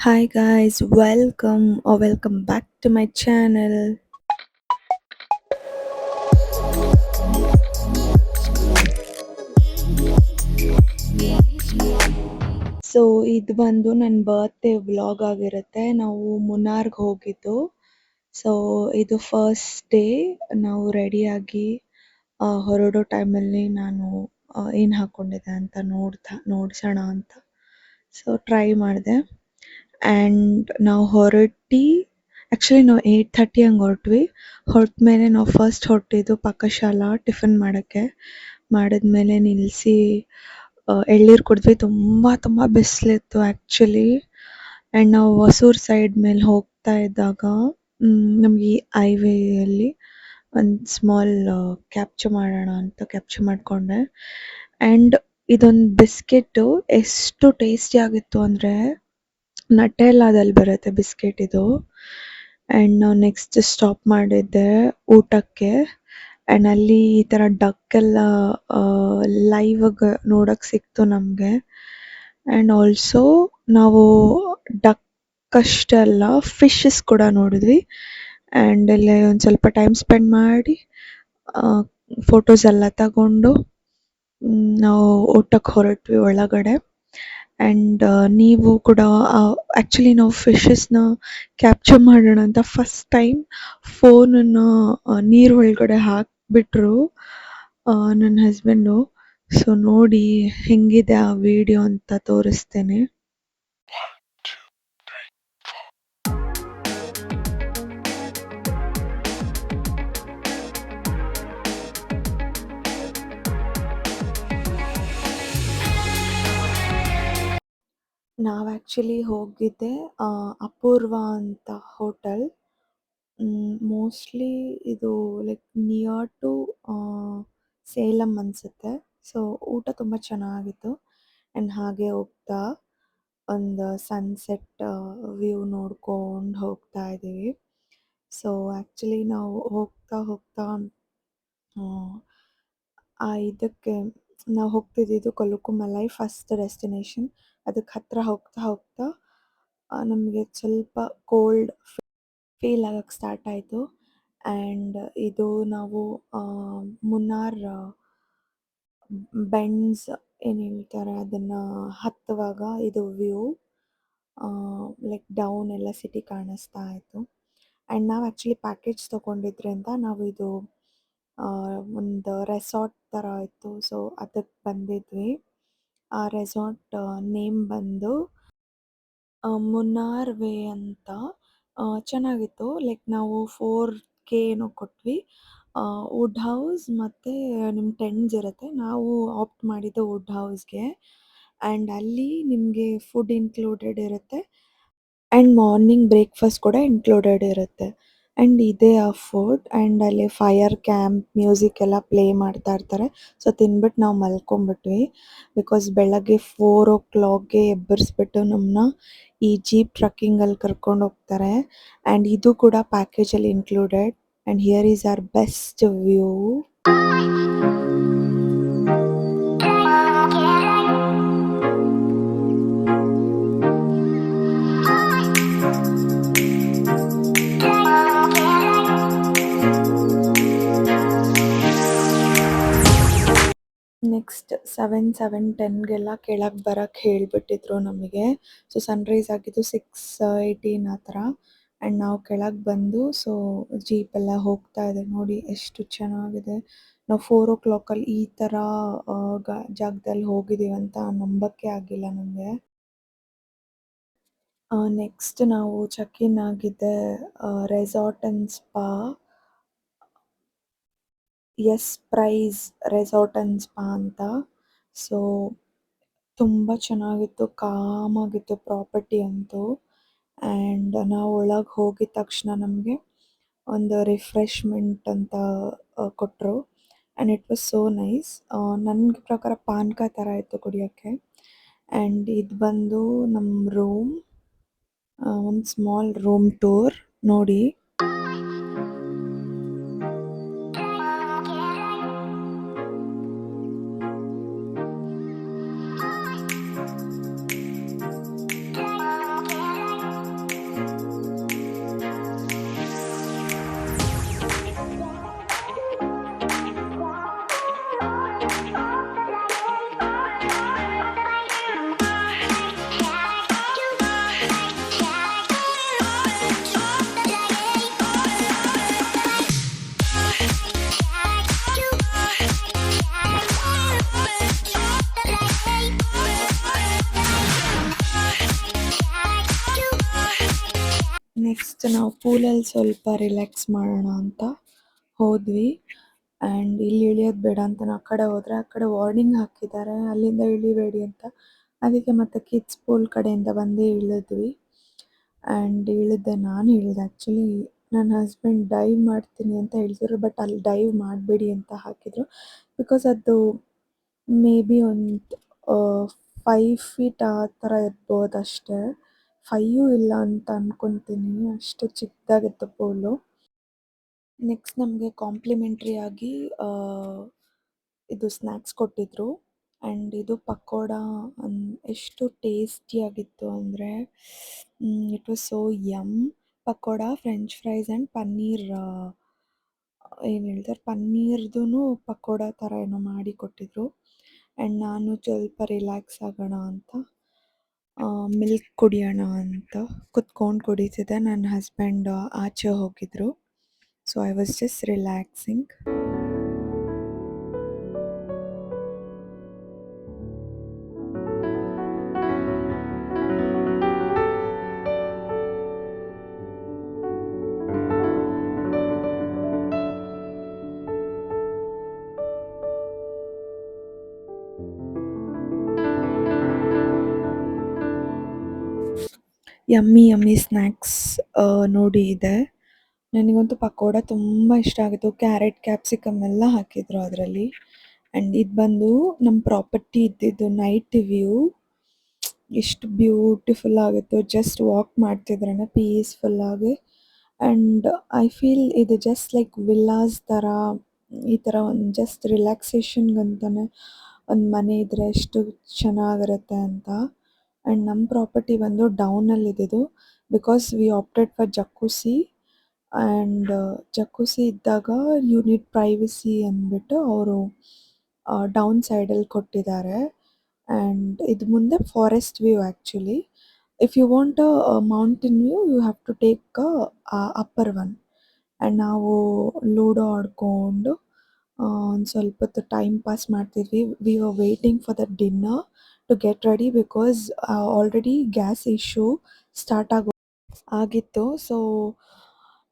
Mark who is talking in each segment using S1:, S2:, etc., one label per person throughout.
S1: Hi guys, welcome back to my channel. So ಇದು ಬಂದು ನನ್ನ ಬರ್ತ್ಡೇ ವ್ಲಾಗ್ ಆಗಿರುತ್ತೆ. ನಾವು ಮುನ್ನಾರ್ಗೆ ಹೋಗಿದ್ದು. ಸೊ ಇದು ಫಸ್ಟ್ ಡೇ ನಾವು ರೆಡಿಯಾಗಿ ಹೊರಡೋ ಟೈಮಲ್ಲಿ ನಾನು ಏನು ಹಾಕ್ಕೊಂಡಿದ್ದೆ ಅಂತ ನೋಡ್ಸೋಣ ಅಂತ ಸೊ ಟ್ರೈ ಮಾಡಿದೆ. ಆ್ಯಂಡ್ ನಾವು ಆ್ಯಕ್ಚುಲಿ ನಾವು 8:30 ಹಂಗೆ ಹೊರಟ್ಮೇಲೆ ನಾವು ಫಸ್ಟ್ ಹೊರಟಿದ್ದು ಪಾಕಶಾಲಾ ಟಿಫನ್ ಮಾಡೋಕ್ಕೆ. ಮಾಡಿದ್ಮೇಲೆ ನಿಲ್ಲಿಸಿ ಎಳ್ನೀರು ಕುಡಿದ್ವಿ. ತುಂಬ ಬಿಸಿಲಿತ್ತು ಆ್ಯಕ್ಚುಲಿ. ಆ್ಯಂಡ್ ನಾವು ಹೊಸೂರು ಸೈಡ್ ಮೇಲೆ ಹೋಗ್ತಾ ಇದ್ದಾಗ ನಮಗೆ ಈ ಹೈವೇಯಲ್ಲಿ ಒಂದು ಸ್ಮಾಲ್ ಕ್ಯಾಪ್ಚರ್ ಮಾಡೋಣ ಅಂತ ಕ್ಯಾಪ್ಚರ್ ಮಾಡಿಕೊಂಡೆ. ಆ್ಯಂಡ್ ಇದೊಂದು ಬಿಸ್ಕೆಟು ಎಷ್ಟು ಟೇಸ್ಟಿ ಆಗಿತ್ತು ಅಂದರೆ, ನಟೆಲ್ಲಾದಲ್ಲಿ ಬರುತ್ತೆ ಬಿಸ್ಕೆಟ್ ಇದು. ಆ್ಯಂಡ್ ನಾವು ನೆಕ್ಸ್ಟ್ ಸ್ಟಾಪ್ ಮಾಡಿದ್ದೆ ಊಟಕ್ಕೆ. ಆ್ಯಂಡ್ ಅಲ್ಲಿ ಈ ಥರ ಡಕ್ ಎಲ್ಲ ಲೈವಾಗಿ ನೋಡೋಕ್ಕೆ ಸಿಕ್ತು ನಮಗೆ. ಆ್ಯಂಡ್ ಆಲ್ಸೋ ನಾವು ಡಕ್ ಅಷ್ಟೇ ಅಲ್ಲ, ಫಿಶಸ್ ಕೂಡ ನೋಡಿದ್ವಿ. ಆ್ಯಂಡ್ ಅಲ್ಲೇ ಒಂದು ಸ್ವಲ್ಪ ಟೈಮ್ ಸ್ಪೆಂಡ್ ಮಾಡಿ ಫೋಟೋಸ್ ಎಲ್ಲ ತಗೊಂಡು ನಾವು ಊಟಕ್ಕೆ ಹೊರಟ್ವಿ ಒಳಗಡೆ. ಆ್ಯಂಡ್ ನೀವು ಕೂಡ ಆ್ಯಕ್ಚುಲಿ ನಾವು ಫಿಶಸ್ನ ಕ್ಯಾಪ್ಚರ್ ಮಾಡೋಣ ಅಂತ ಫಸ್ಟ್ ಟೈಮ್ ಫೋನನ್ನು ನೀರು ಒಳಗಡೆ ಹಾಕಿಬಿಟ್ರು ನನ್ನ ಹಸ್ಬೆಂಡು. ಸೊ ನೋಡಿ ಹೆಂಗಿದೆ ಆ ವಿಡಿಯೋ ಅಂತ ತೋರಿಸ್ತೇನೆ. ನಾವು ಆ್ಯಕ್ಚುಲಿ ಹೋಗಿದ್ದೆ ಅಪೂರ್ವ ಅಂತ ಹೋಟೆಲ್. ಮೋಸ್ಟ್ಲಿ ಇದು ಲೈಕ್ ನಿಯರ್ ಟು ಸೇಲಂ ಅನಿಸುತ್ತೆ. ಸೊ ಊಟ ತುಂಬ ಚೆನ್ನಾಗಿತ್ತು. ಆ್ಯಂಡ್ ಹಾಗೆ ಹೋಗ್ತಾ ಒಂದು ಸನ್ಸೆಟ್ ವ್ಯೂ ನೋಡ್ಕೊಂಡು ಹೋಗ್ತಾ ಇದ್ದೀವಿ. ಸೊ ಆ್ಯಕ್ಚುಲಿ ನಾವು ಹೋಗ್ತಾ ಇದಕ್ಕೆ ನಾವು ಹೋಗ್ತಿದ್ದಿದ್ದು ಕೊಲುಕುಮಲೈ ಫಸ್ಟ್ ಡೆಸ್ಟಿನೇಷನ್. ಅದಕ್ಕೆ ಹತ್ತಿರ ಹೋಗ್ತಾ ನಮಗೆ ಸ್ವಲ್ಪ ಕೋಲ್ಡ್ ಫೀಲ್ ಆಗಕ್ಕೆ ಸ್ಟಾರ್ಟ್ ಆಯಿತು. ಆ್ಯಂಡ್ ಇದು ನಾವು ಮುನ್ನಾರ್ ಬೆಂಡ್ಸ್ ಏನು ಹೇಳ್ತಾರೆ ಅದನ್ನು ಹತ್ತುವಾಗ ಇದು ವ್ಯೂ ಲೈಕ್ ಡೌನ್ ಎಲ್ಲ ಸಿಟಿ ಕಾಣಿಸ್ತಾ ಇತ್ತು. ಆ್ಯಂಡ್ ನಾವು ಆ್ಯಕ್ಚುಲಿ ಪ್ಯಾಕೇಜ್ ತೊಗೊಂಡಿದ್ರಿಂದ ನಾವು ಇದು ಒಂದು ರೆಸಾರ್ಟ್ ಥರ ಇತ್ತು. ಸೊ ಅದಕ್ಕೆ ಬಂದಿದ್ವಿ. ಆ ರೆಸಾರ್ಟ್ ನೇಮ್ ಬಂದು ಮುನ್ನಾರ್ ವೇ ಅಂತ. ಚೆನ್ನಾಗಿತ್ತು. ಲೈಕ್ ನಾವು 4K ಏನೋ ಕೊಟ್ವಿ. ವುಡ್ ಹೌಸ್ ಮತ್ತು ನಿಮ್ಮ ಟೆಂಟ್ಸ್ ಇರುತ್ತೆ. ನಾವು ಆಪ್ಟ್ ಮಾಡಿದ್ದು ವುಡ್ ಹೌಸ್ಗೆ. ಆ್ಯಂಡ್ ಅಲ್ಲಿ ನಿಮಗೆ ಫುಡ್ ಇನ್ಕ್ಲೂಡೆಡ್ ಇರುತ್ತೆ. ಆ್ಯಂಡ್ ಮಾರ್ನಿಂಗ್ ಬ್ರೇಕ್ಫಾಸ್ಟ್ ಕೂಡ ಇನ್ಕ್ಲೂಡೆಡ್ ಇರುತ್ತೆ. ಆ್ಯಂಡ್ ಇದೇ ಆ ಫುಡ್. ಆ್ಯಂಡ್ ಅಲ್ಲಿ ಫೈರ್ ಕ್ಯಾಂಪ್ ಮ್ಯೂಸಿಕ್ ಎಲ್ಲ ಪ್ಲೇ ಮಾಡ್ತಾ ಇರ್ತಾರೆ. ಸೊ ತಿಂದ್ಬಿಟ್ಟು ನಾವು ಮಲ್ಕೊಂಬಿಟ್ವಿ. ಬಿಕಾಸ್ ಬೆಳಗ್ಗೆ 4 o'clockಗೆ ಎಬ್ಬರಿಸ್ಬಿಟ್ಟು ನಮ್ಮನ್ನ ಈ ಜೀಪ್ ಟ್ರಕ್ಕಿಂಗಲ್ಲಿ ಕರ್ಕೊಂಡು ಹೋಗ್ತಾರೆ. ಆ್ಯಂಡ್ ಇದು ಕೂಡ ಪ್ಯಾಕೇಜಲ್ಲಿ included. And here is our best view. Next 7:10ಗೆಲ್ಲ ಕೆಳಗೆ ಬರೋಕ್ಕೆ ಹೇಳಿಬಿಟ್ಟಿದ್ರು ನಮಗೆ. ಸೊ ಸನ್ರೈಸ್ ಆಗಿದ್ದು 6:18 ಆ ಥರ. ಆ್ಯಂಡ್ ನಾವು ಕೆಳಗೆ ಬಂದು ಸೊ ಜೀಪೆಲ್ಲ ಹೋಗ್ತಾ ಇದೆ. ನೋಡಿ ಎಷ್ಟು ಚೆನ್ನಾಗಿದೆ. ನಾವು 4 o'clockಲ್ಲಿ ಈ ಥರ ಜಾಗದಲ್ಲಿ ಹೋಗಿದ್ದೀವಿ ಅಂತ ನಂಬೋಕ್ಕೆ ಆಗಿಲ್ಲ ನನಗೆ. ನೆಕ್ಸ್ಟ್ ನಾವು ಚೆಕ್ ಇನ್ ಆಗಿದ್ದೆ resort and spa. Price resort and spa ಅಂತ. ಸೊ ತುಂಬ ಚೆನ್ನಾಗಿತ್ತು, ಕಾಮಾಗಿತ್ತು ಪ್ರಾಪರ್ಟಿ ಅಂತೂ. ಆ್ಯಂಡ್ ನಾವು ಒಳಗೆ ಹೋಗಿದ ತಕ್ಷಣ ನಮಗೆ ಒಂದು ರಿಫ್ರೆಶ್ಮೆಂಟ್ ಅಂತ ಕೊಟ್ಟರು. And it was so nice. ನನ್ನ ಪ್ರಕಾರ ಪಾನಕ ಥರ ಇತ್ತು ಕುಡಿಯೋಕ್ಕೆ. ಆ್ಯಂಡ್ ಇದು ಬಂದು ನಮ್ಮ ರೂಮ್, ಒಂದು ಸ್ಮಾಲ್ ರೂಮ್ ಟೂರ್ ನೋಡಿ. ನೆಕ್ಸ್ಟ್ ನಾವು ಪೂಲಲ್ಲಿ ಸ್ವಲ್ಪ ರಿಲ್ಯಾಕ್ಸ್ ಮಾಡೋಣ ಅಂತ ಹೋದ್ವಿ. ಆ್ಯಂಡ್ ಇಲ್ಲಿ ಇಳಿಯೋದು ಬೇಡ ಅಂತ ನಾವು ಆ ಕಡೆ ಹೋದರೆ ಆ ಕಡೆ ವಾರ್ನಿಂಗ್ ಹಾಕಿದ್ದಾರೆ ಅಲ್ಲಿಂದ ಇಳಿಬೇಡಿ ಅಂತ. ಅದಕ್ಕೆ ಮತ್ತೆ ಕಿಡ್ಸ್ ಪೂಲ್ ಕಡೆಯಿಂದ ಬಂದೇ ಇಳಿದ್ವಿ. ಆ್ಯಂಡ್ ನಾನು ಇಳಿದೆ ಆ್ಯಕ್ಚುಲಿ. ನನ್ನ ಹಸ್ಬೆಂಡ್ ಡೈವ್ ಮಾಡ್ತೀನಿ ಅಂತ ಹೇಳ್ತಿದ್ರು, ಬಟ್ ಅಲ್ಲಿ ಡೈವ್ ಮಾಡಬೇಡಿ ಅಂತ ಹಾಕಿದರು. ಬಿಕಾಸ್ ಅದು ಮೇ ಬಿ ಒಂದು 5 ಫೀಟ್ ಆ ಥರ ಇರ್ಬೋದು ಅಷ್ಟೇ. 5 ಇಲ್ಲ ಅಂತ ಅನ್ಕೊತೀನಿ, ಅಷ್ಟು ಚಿಕ್ಕದಾಗಿತ್ತು ಪೂಲು. ನೆಕ್ಸ್ಟ್ ನಮಗೆ ಕಾಂಪ್ಲಿಮೆಂಟ್ರಿ ಆಗಿ ಇದು ಸ್ನ್ಯಾಕ್ಸ್ ಕೊಟ್ಟಿದ್ರು. ಆ್ಯಂಡ್ ಇದು ಪಕೋಡ ಎಷ್ಟು ಟೇಸ್ಟಿಯಾಗಿತ್ತು ಅಂದರೆ it was so yum. Pakoda, French fries and paneer, ಏನು ಹೇಳ್ತಾರೆ ಪನ್ನೀರ್ದು ಪಕೋಡ ಥರ ಏನೋ ಮಾಡಿ ಕೊಟ್ಟಿದ್ರು. ಆ್ಯಂಡ್ ನಾನು ಸ್ವಲ್ಪ ರಿಲ್ಯಾಕ್ಸ್ ಆಗೋಣ ಅಂತ ಮಿಲ್ಕ್ ಕುಡಿಯೋಣ ಅಂತ ಕುತ್ಕೊಂಡು ಕುಡಿತಿದ್ದೆ. ನನ್ನ ಹಸ್ಬೆಂಡ್ ಆಚೆ ಹೋಗಿದ್ರು. So I was just relaxing. Yummy yummy snacks ನೋಡಿ ಇದೆ. ನನಗಂತೂ ಪಕೋಡ ತುಂಬ ಇಷ್ಟ ಆಗಿತ್ತು. ಕ್ಯಾರೆಟ್, ಕ್ಯಾಪ್ಸಿಕಮ್ ಎಲ್ಲ ಹಾಕಿದ್ರು ಅದರಲ್ಲಿ. ಆ್ಯಂಡ್ ಇದು ಬಂದು ನಮ್ಮ ಪ್ರಾಪರ್ಟಿ ಇದ್ದಿದ್ದು ನೈಟ್ ವ್ಯೂ. ಎಷ್ಟು ಬ್ಯೂಟಿಫುಲ್ ಆಗಿತ್ತು. ಜಸ್ಟ್ ವಾಕ್ ಮಾಡ್ತಿದ್ರೇ ಪೀಸ್ಫುಲ್ಲಾಗಿ. ಆ್ಯಂಡ್ ಐ ಫೀಲ್ ಇದು ಜಸ್ಟ್ ಲೈಕ್ ವಿಲ್ಲಾಸ್ ಥರ, ಈ ಥರ ಒಂದು ಜಸ್ಟ್ ರಿಲ್ಯಾಕ್ಸೇಷನ್ಗಂತಲೇ ಒಂದು ಮನೆ ಇದ್ದರೆ ಎಷ್ಟು ಚೆನ್ನಾಗಿರುತ್ತೆ ಅಂತ. ಆ್ಯಂಡ್ ನಮ್ಮ ಪ್ರಾಪರ್ಟಿ ಬಂದು ಡೌನಲ್ಲಿದ್ದಿದ್ದು. Because we opted for jacuzzi. And jacuzzi ಇದ್ದಾಗ ಯು ನೀಡ್ ಪ್ರೈವಸಿ ಅಂದ್ಬಿಟ್ಟು ಅವರು ಡೌನ್ ಸೈಡಲ್ಲಿ ಕೊಟ್ಟಿದ್ದಾರೆ. ಆ್ಯಂಡ್ ಇದು ಮುಂದೆ forest view actually. If you want a mountain view you have to take upper one. And ನಾವು ಲೂಡೋ ಆಡಿಕೊಂಡು ಒಂದು ಸ್ವಲ್ಪ ಹೊತ್ತು ಟೈಮ್ ಪಾಸ್ ಮಾಡ್ತಿದ್ವಿ. We are waiting for the dinner to get ready because already gas issue start ಆಗಿತ್ತು. So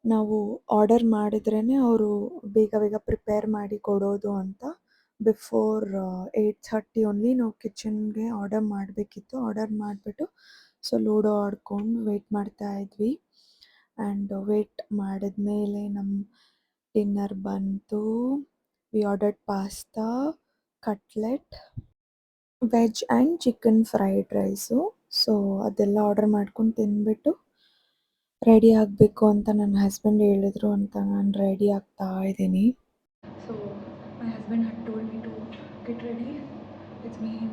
S1: ನಾವು order ಮಾಡಿದ್ರೇ ಅವರು ಬೇಗ ಬೇಗ ಪ್ರಿಪೇರ್ ಮಾಡಿ ಕೊಡೋದು ಅಂತ. ಬಿಫೋರ್ 8:30 ಓನ್ಲಿ ನಾವು ಕಿಚನ್ಗೆ ಆರ್ಡರ್ ಮಾಡಬೇಕಿತ್ತು. ಆರ್ಡರ್ ಮಾಡಿಬಿಟ್ಟು ಸೊ ಲೂಡೋ ಆಡ್ಕೊಂಡು ವೆಯ್ಟ್ ಮಾಡ್ತಾ ಇದ್ವಿ. ಆ್ಯಂಡ್ ವೆಯ್ಟ್ ಮಾಡಿದ್ಮೇಲೆ ನಮ್ಮ ಡಿನ್ನರ್ ಬಂತು. We ordered pasta, cutlet, veg and chicken fried rice. So ಅದೆಲ್ಲ ಆರ್ಡರ್ ಮಾಡ್ಕೊಂಡು ತಿಂದ್ಬಿಟ್ಟು ರೆಡಿ ಆಗಬೇಕು ಅಂತ ನನ್ನ ಹಸ್ಬೆಂಡ್ ಹೇಳಿದ್ರು ಅಂತ ನಾನು ರೆಡಿ ಆಗ್ತಾ ಇದ್ದೀನಿ. So my husband had told me to get ready. It's mean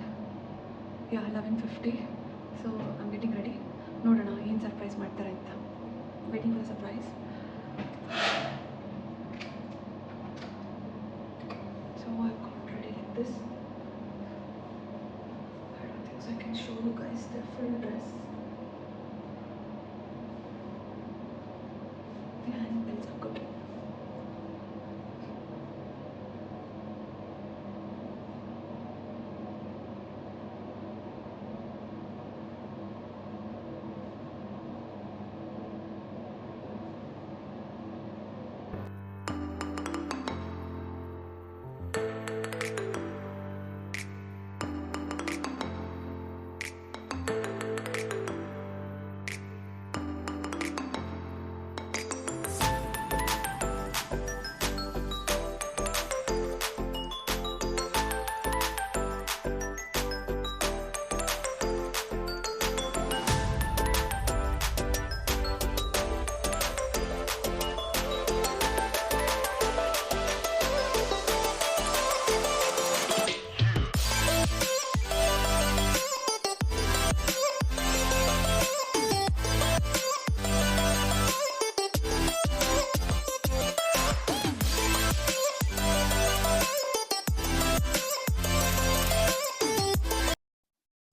S1: 11:50. So I'm getting ready. ನೋಡೋಣ ಏನು ಸರ್ಪ್ರೈಸ್ ಮಾಡ್ತಾರೆ ಅಂತ. Waiting for surprise. So I got ready like this. I don't think so I can show you guys the full dress. The handbells are good.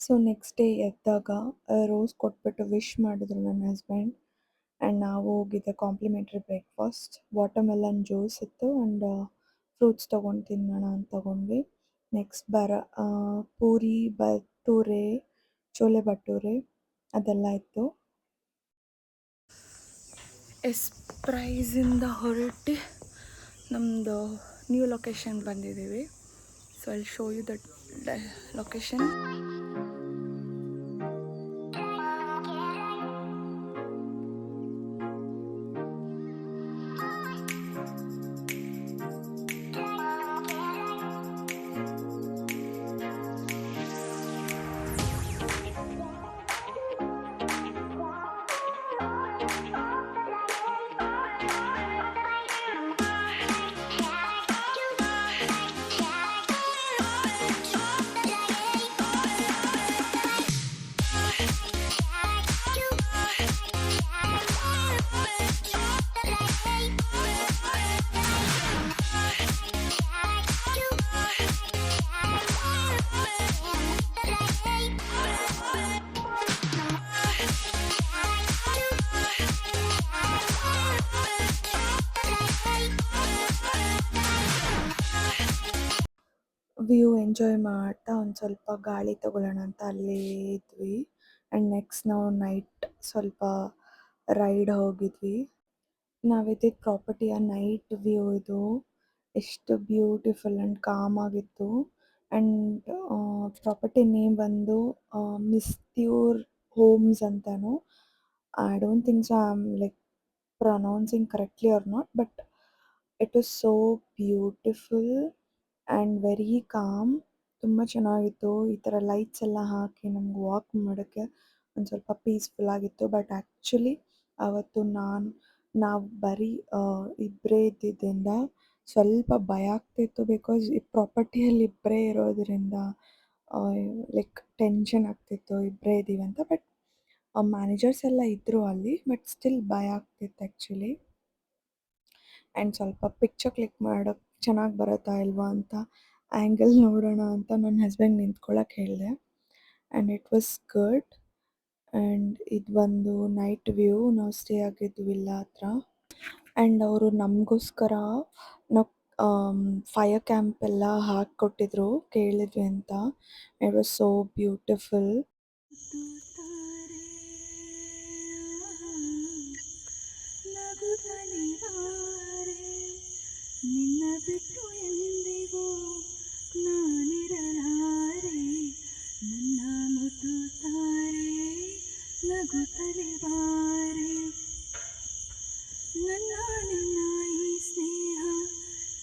S1: So next day ಎದ್ದಾಗ rose ಕೊಟ್ಬಿಟ್ಟು wish ಮಾಡಿದ್ರು ನನ್ನ husband. And ನಾವು ಹೋಗಿದ್ದೆ complimentary breakfast. Watermelon juice ಇತ್ತು and fruits ತೊಗೊಂಡು ತಿನ್ನೋಣ ಅಂತ ತೊಗೊಂಡ್ವಿ. ನೆಕ್ಸ್ಟ್ ಪೂರಿ, ಭಟೂರೆ, ಚೋಲೆ ಭಟೂರೆ ಅದೆಲ್ಲ ಇತ್ತು. ಎಸ್ಪ್ರೈಸಿಂದ ಹೊರಟಿ ನಮ್ಮದು ನ್ಯೂ ಲೊಕೇಶನ್ ಬಂದಿದ್ದೀವಿ. So I show you that location. View enjoy ಮಾಡ್ತಾ ಒಂದು ಸ್ವಲ್ಪ ಗಾಳಿ ತಗೊಳ್ಳೋಣ ಅಂತ ಅಲ್ಲೇ ಇದ್ವಿ. ಆ್ಯಂಡ್ ನೆಕ್ಸ್ಟ್ ನಾವು ನೈಟ್ ಸ್ವಲ್ಪ ರೈಡ್ ಹೋಗಿದ್ವಿ. ನಾವಿದ್ದಿದ್ದ ಪ್ರಾಪರ್ಟಿಯ ನೈಟ್ ವ್ಯೂ ಇದು. ಎಷ್ಟು ಬ್ಯೂಟಿಫುಲ್ ಆ್ಯಂಡ್ ಕಾಮ್ ಆಗಿತ್ತು. ಆ್ಯಂಡ್ ಪ್ರಾಪರ್ಟಿ ನೇಮ್ ಬಂದು ಮಿಸ್ತ್ಯೂರ್ ಹೋಮ್ಸ್ ಅಂತಲೂ. I don't think so I am like pronouncing correctly or not, but it was so beautiful and very calm. ತುಂಬ ಚೆನ್ನಾಗಿತ್ತು. ಈ ಥರ ಲೈಟ್ಸ್ ಎಲ್ಲ ಹಾಕಿ ನಮ್ಗೆ ವಾಕ್ ಮಾಡೋಕ್ಕೆ ಒಂದು ಸ್ವಲ್ಪ ಪೀಸ್ಫುಲ್ ಆಗಿತ್ತು. ಬಟ್ ಆ್ಯಕ್ಚುಲಿ ಆವತ್ತು ನಾವು ಬರೀ ಇಬ್ಬರೇ ಇದ್ದಿದ್ದರಿಂದ ಸ್ವಲ್ಪ ಭಯ ಆಗ್ತಿತ್ತು. ಬಿಕಾಸ್ ಈ ಪ್ರಾಪರ್ಟಿಯಲ್ಲಿ ಇಬ್ಬರೇ ಇರೋದರಿಂದ ಲೈಕ್ ಟೆನ್ಷನ್ ಆಗ್ತಿತ್ತು ಇಬ್ಬರೇ ಇದ್ದೀವಿ ಅಂತ. ಬಟ್ ಮ್ಯಾನೇಜರ್ಸ್ ಎಲ್ಲ ಇದ್ದರು ಅಲ್ಲಿ, ಬಟ್ ಸ್ಟಿಲ್ ಭಯ ಆಗ್ತಿತ್ತು ಆ್ಯಕ್ಚುಲಿ. ಆ್ಯಂಡ್ ಸ್ವಲ್ಪ ಪಿಕ್ಚರ್ ಕ್ಲಿಕ್ ಮಾಡೋಕ್ಕೆ ಚೆನ್ನಾಗಿ ಬರುತ್ತಾ ಇಲ್ವಾ ಅಂತ ಆ್ಯಂಗಲ್ ನೋಡೋಣ ಅಂತ ನನ್ನ ಹಸ್ಬೆಂಡ್ ನಿಂತ್ಕೊಳ್ಳೋಕೆ ಹೇಳಿದೆ. And it was good. And ಇದು ಬಂದು ನೈಟ್ ವ್ಯೂ. ನಾವು ಸ್ಟೇ ಆಗಿದ್ದು ವಿಲ್ಲಾ ಹತ್ರ. ಆ್ಯಂಡ್ ಅವರು ನಮಗೋಸ್ಕರ ನಾವು ಫೈರ್ ಕ್ಯಾಂಪ್ ಎಲ್ಲ ಹಾಕಿಕೊಟ್ಟಿದ್ರು, ಕೇಳಿದ್ವಿ ಅಂತ. It was so beautiful. ನಿನ್ನ ಬಿಟ್ಟು ಎಂದಿಗೂ ನಾನಿರಲಾರೆ, ನನ್ನ ಮುದ್ದು ತಾರೆ ನಗುತ್ತಲೇ ಬಾರೆ. ನನ್ನ ನಿನ್ನ ಈ ಸ್ನೇಹ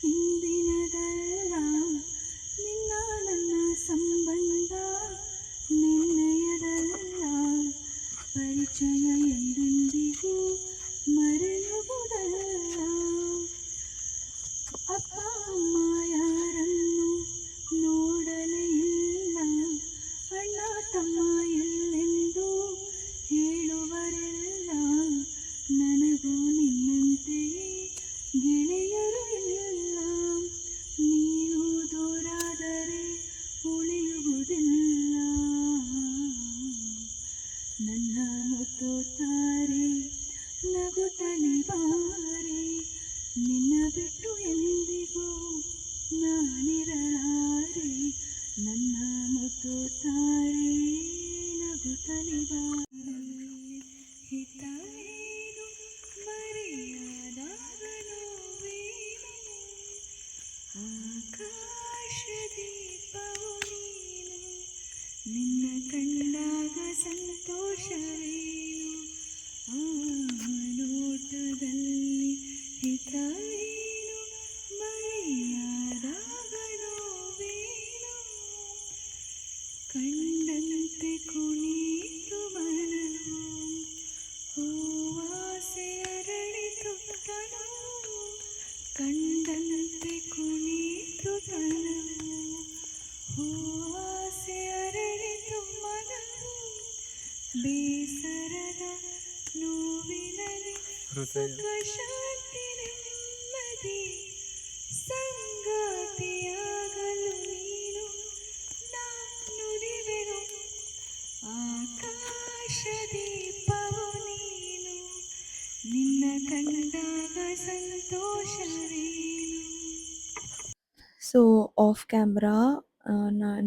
S1: ಹಿಂದಿನದಲ್ಲ, ನಿನ್ನ ನನ್ನ ಸಂಬಂಧ ನಿನ್ನೆಯದಲ್ಲ. ಪರಿಚಯ ಎಂದೆಂದಿಗೂ ಮರೆಯುವುದಲ್ಲ. ಅಪ್ಪ ಅಮ್ಮ ಯಾರನ್ನು ನೋಡಲೇ ಇಲ್ಲ, ಅಣ್ಣ ತಮ್ಮ ಎಲ್ಲೆಂದು ಹೇಳುವರೆಲ್ಲ. ನನಗೂ ನಿನ್ನಂತೆಯೇ ಗೆಳೆಯರು ಇಲ್ಲ, ನೀನು ದೂರಾದರೆ ಉಳಿಯುವುದಿಲ್ಲ. ನನ್ನ ಮುದ್ದು ತಾರೆ ನಗುತ್ತಲೇ ಬಾರೆ, ನಿನ್ನ ಬಿಟ್ಟು ಎಂದಿಗೂ ನಾನಿರಲಾರೆ, ನನ್ನ ಮುದ್ದು ತಾರೆ ನಗುತ್ತಲೇ ಬಾರೆ. ಹಿತವೇನು ಮರೆಯಾದಾಗ ನೋವೇನು, ಆಕಾಶ ದೀಪವು ನೀನು, ನಿನ್ನ ಕಂಡಾಗ ಸಂತೋಷವೇನು. ಆ ನೋಟದಲ್ಲಿ ಹಿತವೇನು ಮರೆಯಾದಾಗ ನೋವೇನು, ಕಂಡಂತೆ ಕುಣಿತು ಮನವು, ಹೂವಾಸೆ ಅರಳಿತು ತನವು. ಕಂಡಂತೆ ಕುಣಿತು ತನವು, ಹೂವಾಸೆ ಅರಳಿತು ಮನವು. ಬೇಸರದ ನೋವಿನಲ್ಲಿ ಸುಖ ಶಾಂತಿ ನೆಮ್ಮದಿ, ಸಂಗಾತಿಯಾಗಲು ನೀನು ನುಡಿವೆನು. ಆಕಾಶ ದೀಪವು ನೀನು, ನಿನ್ನ ಕಂಡಾಗ ಸಂತೋಷವೇನು. So off camera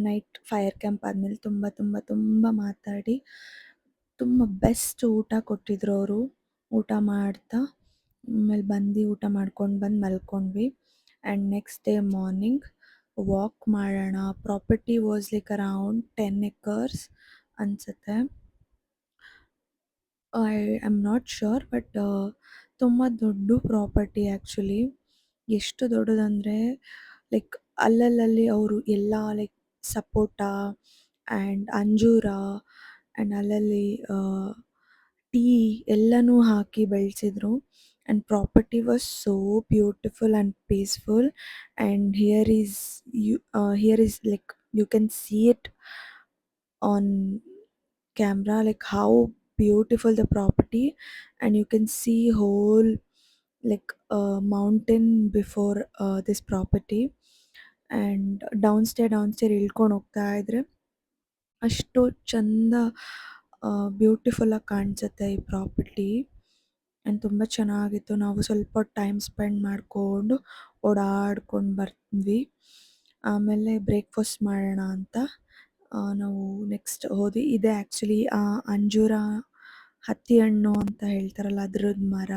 S1: night fire camp ಆದಮೇಲೆ ತುಂಬ ತುಂಬ ತುಂಬ ಮಾತಾಡಿ ತುಂಬ ಬೆಸ್ಟ್ ಊಟ ಕೊಟ್ಟಿದ್ರು ಅವರು. ಊಟ ಮಾಡ್ತಾ ಆಮೇಲೆ ಬಂದು ಊಟ ಮಾಡ್ಕೊಂಡು ಬಂದು ಮಲ್ಕೊಂಡ್ವಿ. And next day morning walk ಮಾಡೋಣ. Property was like around 10 acres ಅನಿಸುತ್ತೆ. I am not sure, but ತುಂಬ ದೊಡ್ಡ ಪ್ರಾಪರ್ಟಿ ಆ್ಯಕ್ಚುಲಿ. ಎಷ್ಟು ದೊಡ್ಡದಂದರೆ ಲೈಕ್ ಅಲ್ಲಲ್ಲಿ ಅವರು ಎಲ್ಲ ಲೈಕ್ ಸಪೋಟ ಆ್ಯಂಡ್ ಅಂಜೂರ ಆ್ಯಂಡ್ ಅಲ್ಲಲ್ಲಿ ಟೀ ಎಲ್ಲನೂ ಹಾಕಿ ಬೆಳೆಸಿದ್ರು. And property was so beautiful and peaceful. And here is like you can see it on camera, like how beautiful the property, and you can see whole like mountain before this property. And downstairs ಇಳ್ಕೊಂಡು ಹೋಗ್ತಾ ಇದ್ರೆ ಅಷ್ಟು ಚಂದ ಬ್ಯೂಟಿಫುಲ್ಲಾಗಿ ಕಾಣಿಸುತ್ತೆ ಈ property. And ತುಂಬ ಚೆನ್ನಾಗಿತ್ತು. ನಾವು ಸ್ವಲ್ಪ ಟೈಮ್ ಸ್ಪೆಂಡ್ ಮಾಡಿಕೊಂಡು ಓಡಾಡ್ಕೊಂಡು ಬಂದ್ವಿ. ಆಮೇಲೆ ಬ್ರೇಕ್ಫಾಸ್ಟ್ ಮಾಡೋಣ ಅಂತ ನಾವು ನೆಕ್ಸ್ಟ್ ಹೋದ್ವಿ. ಇದೆ ಆ್ಯಕ್ಚುಲಿ ಅಂಜೂರ ಹತ್ತಿ ಹಣ್ಣು ಅಂತ ಹೇಳ್ತಾರಲ್ಲ ಅದ್ರದ್ದು ಮರ.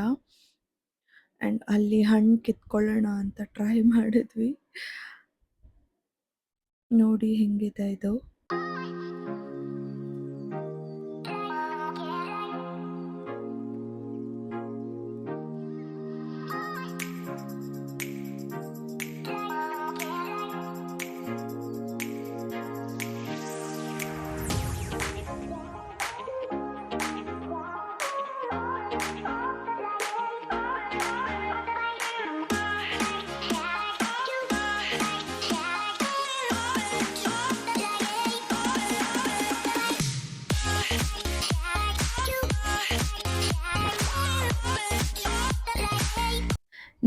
S1: ಆ್ಯಂಡ್ ಅಲ್ಲಿ ಹಣ್ಣು ಕಿತ್ಕೊಳ್ಳೋಣ ಅಂತ ಟ್ರೈ ಮಾಡಿದ್ವಿ. ನೋಡಿ ಹೆಂಗಿದೆ ಇದು.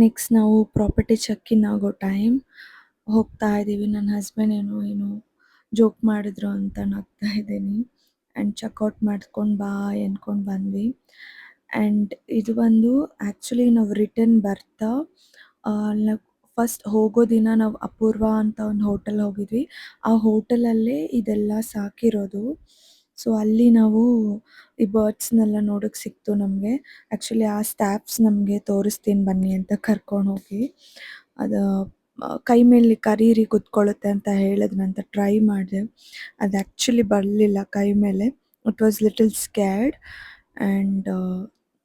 S1: ನೆಕ್ಸ್ಟ್ ನಾವು ಪ್ರಾಪರ್ಟಿ ಚೆಕ್ ಇನ್ ಆಗೋ ಟೈಮ್ ಹೋಗ್ತಾ ಇದ್ದೀವಿ. ನನ್ನ ಹಸ್ಬೆಂಡ್ ಏನು ಜೋಕ್ ಮಾಡಿದ್ರು ಅಂತ ನಗ್ತಾ ಇದ್ದೀನಿ. ಆ್ಯಂಡ್ ಚೆಕ್ಔಟ್ ಮಾಡ್ಕೊಂಡು ಬಾಯ್ ಅಂದ್ಕೊಂಡು ಬಂದ್ವಿ. ಆ್ಯಂಡ್ ಇದು ಬಂದು ಆ್ಯಕ್ಚುಲಿ ನಾವು ರಿಟರ್ನ್ ಬರ್ತಾ ಫಸ್ಟ್ ಹೋಗೋ ದಿನ ನಾವು ಅಪೂರ್ವ ಅಂತ ಒಂದು ಹೋಟೆಲ್ ಹೋಗಿದ್ವಿ. ಆ ಹೋಟೆಲಲ್ಲೇ ಇದೆಲ್ಲ ಸಾಕಿರೋದು. ಸೊ ಅಲ್ಲಿ ನಾವು ಈ ಬರ್ಡ್ಸ್ನೆಲ್ಲ ನೋಡೋಕ್ಕೆ ಸಿಕ್ತು ನಮಗೆ. ಆ್ಯಕ್ಚುಲಿ ಆ ಸ್ಟಾಫ್ಸ್ ನಮಗೆ ತೋರಿಸ್ತೀನಿ ಬನ್ನಿ ಅಂತ ಕರ್ಕೊಂಡು ಹೋಗಿ, ಅದು ಕೈ ಮೇಲೆ ಕರೀರಿ ಕುತ್ಕೊಳ್ಳುತ್ತೆ ಅಂತ ಹೇಳಿದ್ರಂತ ಟ್ರೈ ಮಾಡಿದೆ. ಅದು ಆ್ಯಕ್ಚುಲಿ ಬರಲಿಲ್ಲ ಕೈ ಮೇಲೆ. It was little scared and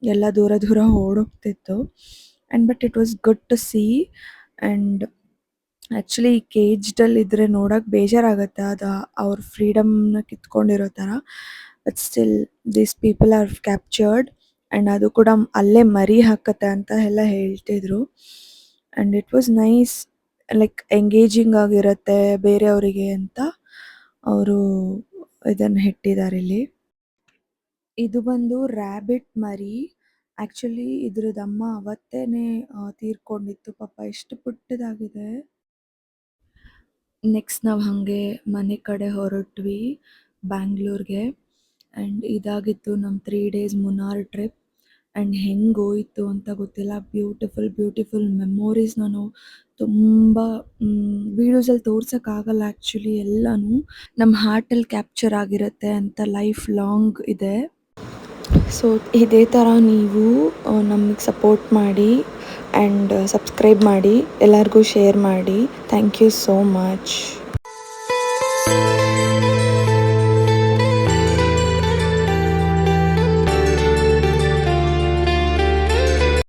S1: ಎಲ್ಲ ದೂರ ದೂರ ಓಡೋಗ್ತಿತ್ತು. And but it was good to see. And actually ಕೇಜ್ಡಲ್ಲಿ ಇದ್ದರೆ ನೋಡೋಕ್ಕೆ ಬೇಜಾರಾಗುತ್ತೆ, ಅದು ಅವ್ರ ಫ್ರೀಡಮ್ನ ಕಿತ್ಕೊಂಡಿರೋ ಥರ. But still these people are captured. And ಅದು ಕೂಡ ಅಲ್ಲೇ ಮರಿ ಹಾಕತ್ತೆ ಅಂತ ಎಲ್ಲ ಹೇಳ್ತಿದ್ರು. And it was nice, like engaging ಆಗಿರುತ್ತೆ ಬೇರೆಯವರಿಗೆ ಅಂತ ಅವರು ಇದನ್ನು ಇಟ್ಟಿದ್ದಾರೆ ಇಲ್ಲಿ. ಇದು ಬಂದು ರ್ಯಾಬಿಟ್ ಮರಿ. ಆ್ಯಕ್ಚುಲಿ ಇದ್ರದ್ದಮ್ಮ ಅವತ್ತೇ ತೀರ್ಕೊಂಡಿತ್ತು ಪಾಪ. ಎಷ್ಟು ಪುಟ್ಟದಾಗಿದೆ. ನೆಕ್ಸ್ಟ್ ನಾವು ಹಾಗೆ ಮನೆ ಕಡೆ ಹೊರಟ್ವಿ ಬ್ಯಾಂಗ್ಳೂರ್ಗೆ. ಆ್ಯಂಡ್ ಇದಾಗಿತ್ತು ನಮ್ಮ 3 days ಮುನ್ನಾರ್ ಟ್ರಿಪ್. ಆ್ಯಂಡ್ ಹೆಂಗೆ ಹೋಯಿತು ಅಂತ ಗೊತ್ತಿಲ್ಲ. ಬ್ಯೂಟಿಫುಲ್ ಮೆಮೊರೀಸ್ ನಾನು ತುಂಬ ವೀಡಿಯೋಸಲ್ಲಿ ತೋರ್ಸೋಕ್ಕಾಗಲ್ಲ ಆ್ಯಕ್ಚುಲಿ. ಎಲ್ಲನೂ ನಮ್ಮ ಹಾರ್ಟಲ್ಲಿ ಕ್ಯಾಪ್ಚರ್ ಆಗಿರುತ್ತೆ ಅಂತ ಲೈಫ್ ಲಾಂಗ್ ಇದೆ. ಸೊ ಇದೇ ಥರ ನೀವು ನಮಗೆ ಸಪೋರ್ಟ್ ಮಾಡಿ ಆ್ಯಂಡ್ ಸಬ್ಸ್ಕ್ರೈಬ್ ಮಾಡಿ, ಎಲ್ಲರಿಗೂ ಶೇರ್ ಮಾಡಿ. Thank you so much.